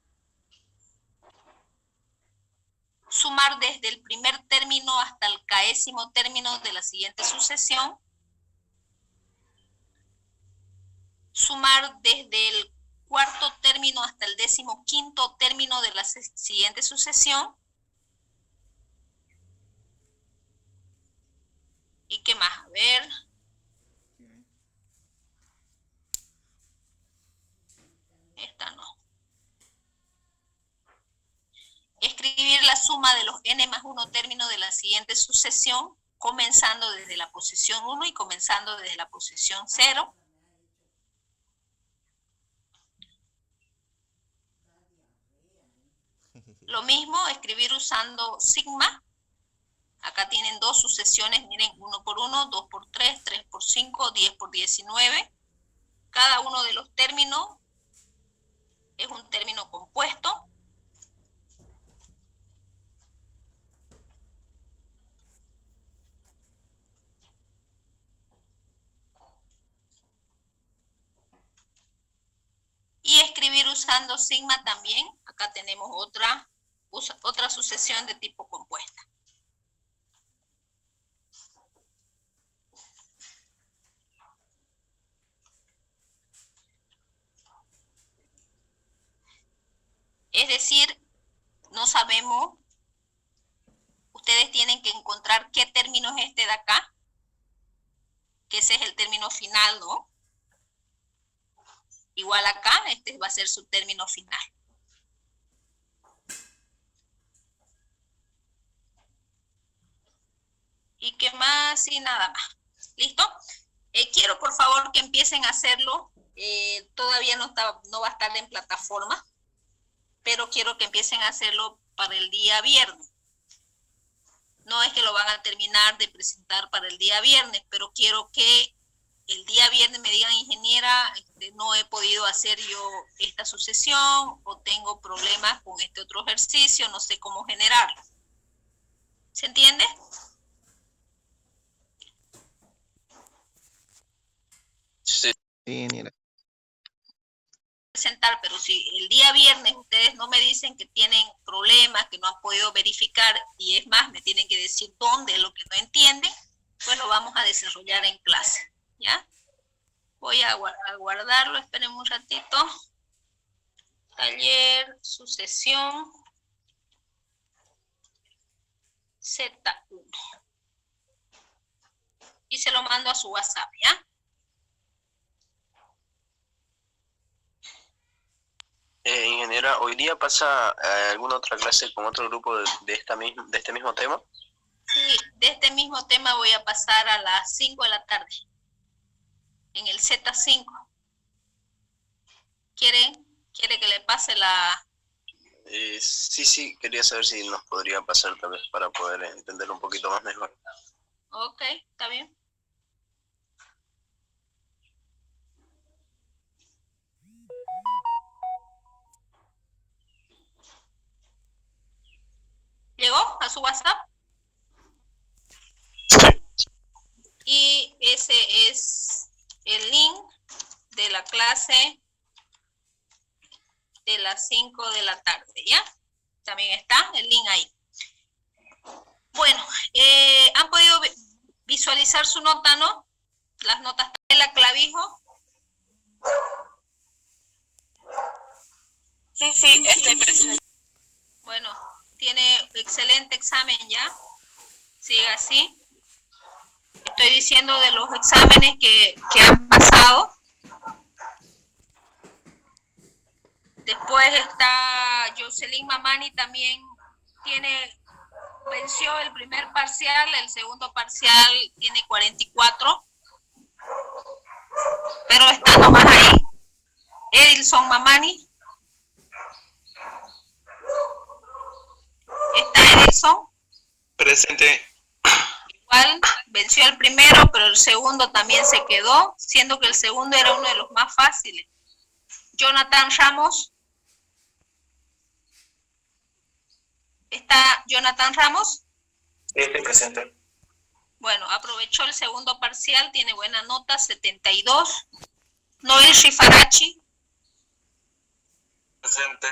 Sumar desde el primer término hasta el késimo término de la siguiente sucesión. Sumar desde el cuarto término hasta el 15º término de la siguiente sucesión. ¿Y qué más? A ver. Esta no. Escribir la suma de los n más 1 términos de la siguiente sucesión, comenzando desde la posición 1 y comenzando desde la posición 0. Lo mismo, escribir usando sigma. Acá tienen 2 sucesiones, miren, 1 por 1, 2 por 3, 3 por 5, 10 por 19. Cada uno de los términos es un término compuesto. Y escribir usando sigma también. Acá tenemos otra sucesión de tipo compuesta. Es decir, no sabemos, ustedes tienen que encontrar qué término es este de acá, que ese es el término final, ¿no? Igual acá, este va a ser su término final. ¿Y qué más? Y nada más. ¿Listo? Quiero por favor que empiecen a hacerlo. Todavía no va a estar en plataforma, pero quiero que empiecen a hacerlo para el día viernes. No es que lo van a terminar de presentar para el día viernes, pero quiero que el día viernes me digan, ingeniera, no he podido hacer yo esta sucesión o tengo problemas con este otro ejercicio, no sé cómo generarlo. ¿Se entiende? Sí, ingeniera. Presentar, pero si el día viernes ustedes no me dicen que tienen problemas, que no han podido verificar, y es más, me tienen que decir dónde es lo que no entienden, pues lo vamos a desarrollar en clase, ¿ya? Voy a guardarlo, esperen un ratito. Taller, sucesión, Z1. Y se lo mando a su WhatsApp, ¿ya? Ingeniera. compañera, ¿hoy día pasa alguna otra clase con otro grupo de este mismo tema? Sí, de este mismo tema voy a pasar a las 5 de la tarde, en el Z5. ¿Quiere que le pase la...? Sí, quería saber si nos podría pasar tal vez para poder entender un poquito más mejor. Ok, está bien. ¿Llegó a su WhatsApp? Y ese es el link de la clase de las 5 de la tarde, ¿ya? También está el link ahí. Bueno, ¿han podido visualizar su nota, no? Las notas de la clavijo. Sí, estoy presente. Bueno, tiene excelente examen ya. Sigue así. Estoy diciendo de los exámenes que han pasado. Después está Jocelyn Mamani, también venció el primer parcial, el segundo parcial tiene 44. Pero está nomás ahí. Edilson Mamani. ¿Está Edilson? Presente. Igual venció el primero, pero el segundo también se quedó, siendo que el segundo era uno de los más fáciles. Jonathan Ramos. ¿Está Jonathan Ramos? Estoy presente. Bueno, aprovechó el segundo parcial, tiene buena nota, 72. Noel Shifarachi. Presente.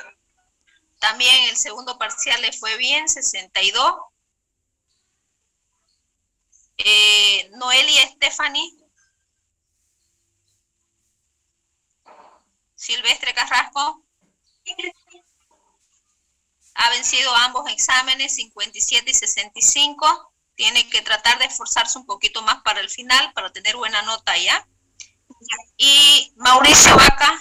También el segundo parcial le fue bien, 62. Noelia Stephanie. Silvestre Carrasco. Ha vencido ambos exámenes, 57 y 65. Tiene que tratar de esforzarse un poquito más para el final, para tener buena nota ya. Y Mauricio Vaca.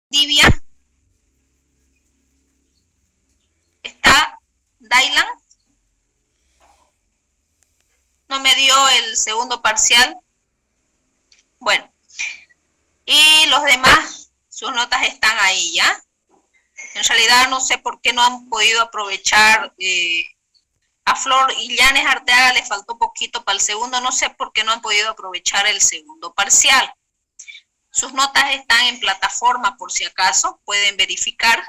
Divia. Está Dailan. No me dio el segundo parcial. Bueno, y los demás, sus notas están ahí ya. En realidad no sé por qué no han podido aprovechar. A Flor Illanes Arteaga le faltó poquito para el segundo. No sé por qué no han podido aprovechar el segundo parcial. Sus notas están en plataforma por si acaso, pueden verificar.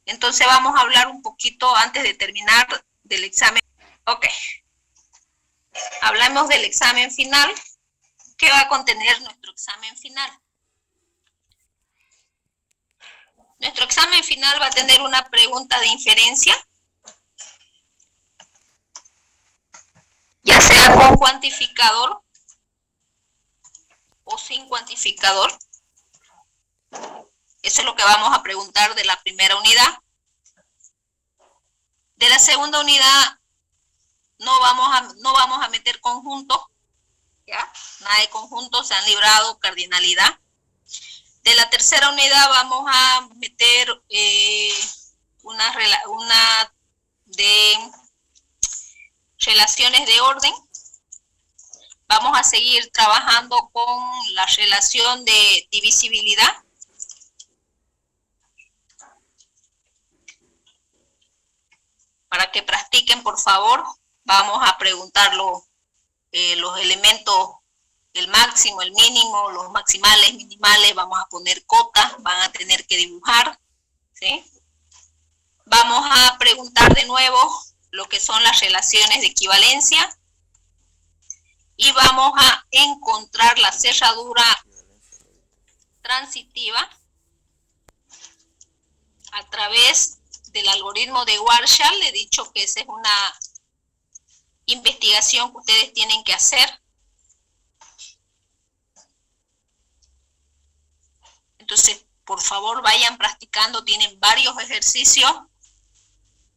Entonces vamos a hablar un poquito antes de terminar del examen. Ok. Hablamos del examen final. ¿Qué va a contener nuestro examen final? Nuestro examen final va a tener una pregunta de inferencia, ya sea con cuantificador o sin cuantificador. Eso es lo que vamos a preguntar de la primera unidad. De la segunda unidad no vamos a meter conjuntos, ¿ya? Nada de conjuntos, se han librado cardinalidad. De la tercera unidad vamos a meter una de relaciones de orden. Vamos a seguir trabajando con la relación de divisibilidad. Para que practiquen, por favor, vamos a preguntar los elementos, el máximo, el mínimo, los maximales, minimales, vamos a poner cotas, van a tener que dibujar, ¿sí? Vamos a preguntar de nuevo lo que son las relaciones de equivalencia y vamos a encontrar la cerradura transitiva a través del algoritmo de Warshall. Le he dicho que esa es una investigación que ustedes tienen que hacer. Entonces, por favor, vayan practicando, tienen varios ejercicios.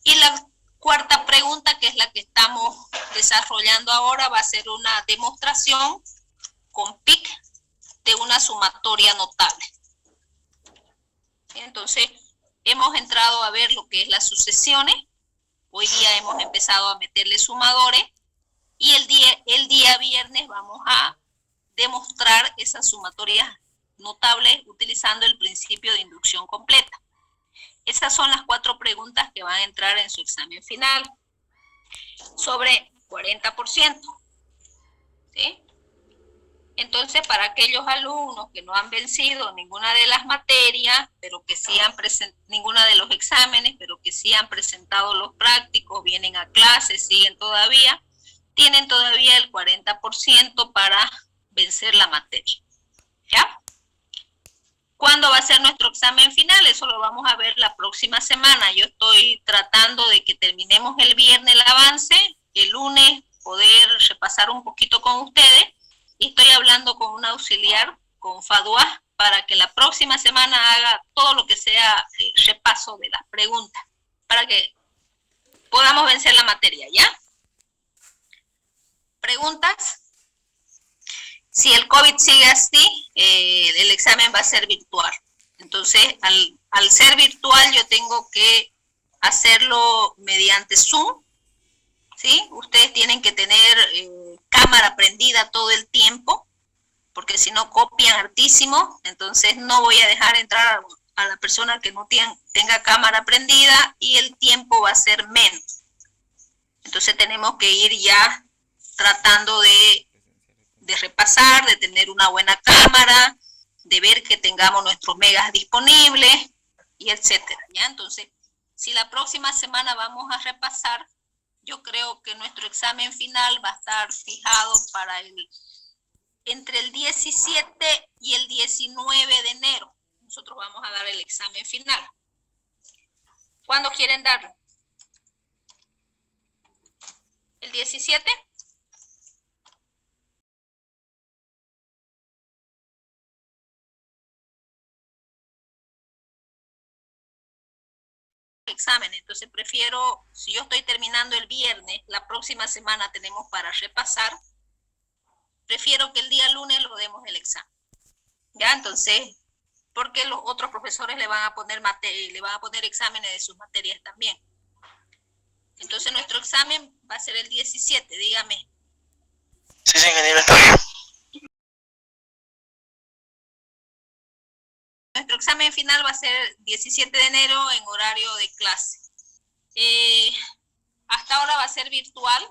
Y la cuarta pregunta, que es la que estamos desarrollando ahora va a ser una demostración con PIC de una sumatoria notable. Entonces, hemos entrado a ver lo que es las sucesiones. Hoy día hemos empezado a meterle sumadores y el día viernes vamos a demostrar esas sumatorias notables utilizando el principio de inducción completa. Esas son las 4 preguntas que van a entrar en su examen final sobre 40%. ¿Sí? Entonces, para aquellos alumnos que no han vencido ninguna de las materias, pero que sí han ninguna de los exámenes, pero que sí han presentado los prácticos, vienen a clases, siguen todavía, tienen todavía el 40% para vencer la materia. ¿Ya? ¿Cuándo va a ser nuestro examen final? Eso lo vamos a ver la próxima semana. Yo estoy tratando de que terminemos el viernes el avance, el lunes poder repasar un poquito con ustedes, y estoy hablando con un auxiliar, con Fadua, para que la próxima semana haga todo lo que sea repaso de las preguntas, para que podamos vencer la materia, ¿ya? ¿Preguntas? Si el COVID sigue así, el examen va a ser virtual. Entonces, al ser virtual, yo tengo que hacerlo mediante Zoom, ¿sí? Ustedes tienen que tener cámara prendida todo el tiempo, porque si no copian hartísimo. Entonces, no voy a dejar entrar a la persona que no tenga cámara prendida y el tiempo va a ser menos. Entonces, tenemos que ir ya tratando de repasar, de tener una buena cámara, de ver que tengamos nuestros megas disponibles, y etcétera, ¿ya? Entonces, si la próxima semana vamos a repasar, yo creo que nuestro examen final va a estar fijado para entre el 17 y el 19 de enero. Nosotros vamos a dar el examen final. ¿Cuándo quieren darlo? ¿El 17? Examen, entonces prefiero, si yo estoy terminando el viernes, la próxima semana tenemos para repasar, prefiero que el día lunes lo demos el examen, ya. Entonces, porque los otros profesores le van a poner exámenes de sus materias también. Entonces nuestro examen va a ser el 17, dígame. Sí, ingeniero, está bien. Nuestro examen final va a ser 17 de enero en horario de clase. Hasta ahora va a ser virtual.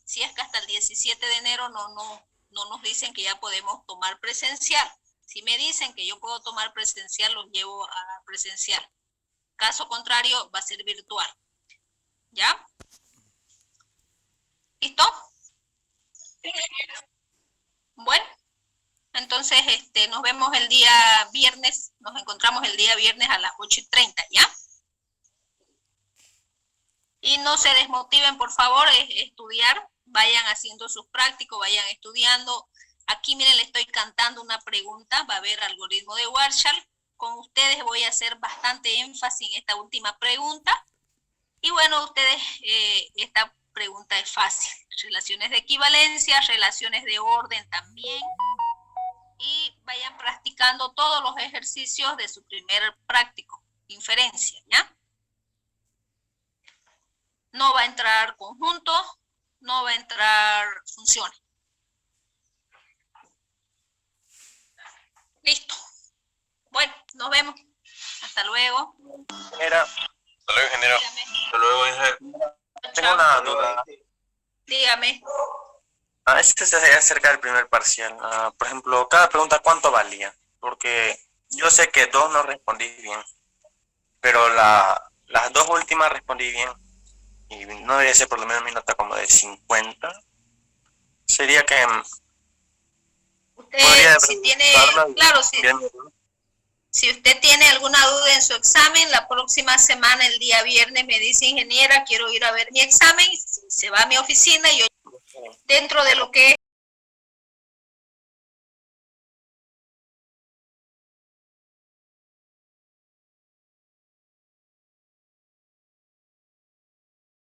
Si es que hasta el 17 de enero no nos dicen que ya podemos tomar presencial. Si me dicen que yo puedo tomar presencial, los llevo a presencial. Caso contrario, va a ser virtual. ¿Ya? ¿Listo? Bueno. Entonces, nos vemos el día viernes, nos encontramos el día viernes a las 8:30, ¿ya? Y no se desmotiven, por favor, estudiar, vayan haciendo sus prácticos, vayan estudiando. Aquí, miren, le estoy cantando una pregunta, va a haber algoritmo de Warshall. Con ustedes voy a hacer bastante énfasis en esta última pregunta. Y bueno, ustedes, esta pregunta es fácil. Relaciones de equivalencia, relaciones de orden también. Y vayan practicando todos los ejercicios de su primer práctico, inferencia, ¿ya? No va a entrar conjunto, no va a entrar funciones. Listo. Bueno, nos vemos. Hasta luego. Hasta luego, ingeniero. Dígame. Hasta luego, ingeniero. Tengo una duda. Dígame. Este se acerca del primer parcial. Por ejemplo, cada pregunta, ¿cuánto valía? Porque yo sé que 2 no respondí bien, pero las 2 últimas respondí bien. Y no debería ser por lo menos mi nota como de 50. Sería que... Usted, si tiene... Claro, si usted tiene alguna duda en su examen, la próxima semana, el día viernes, me dice: ingeniera, quiero ir a ver mi examen. Se va a mi oficina y yo, dentro de lo que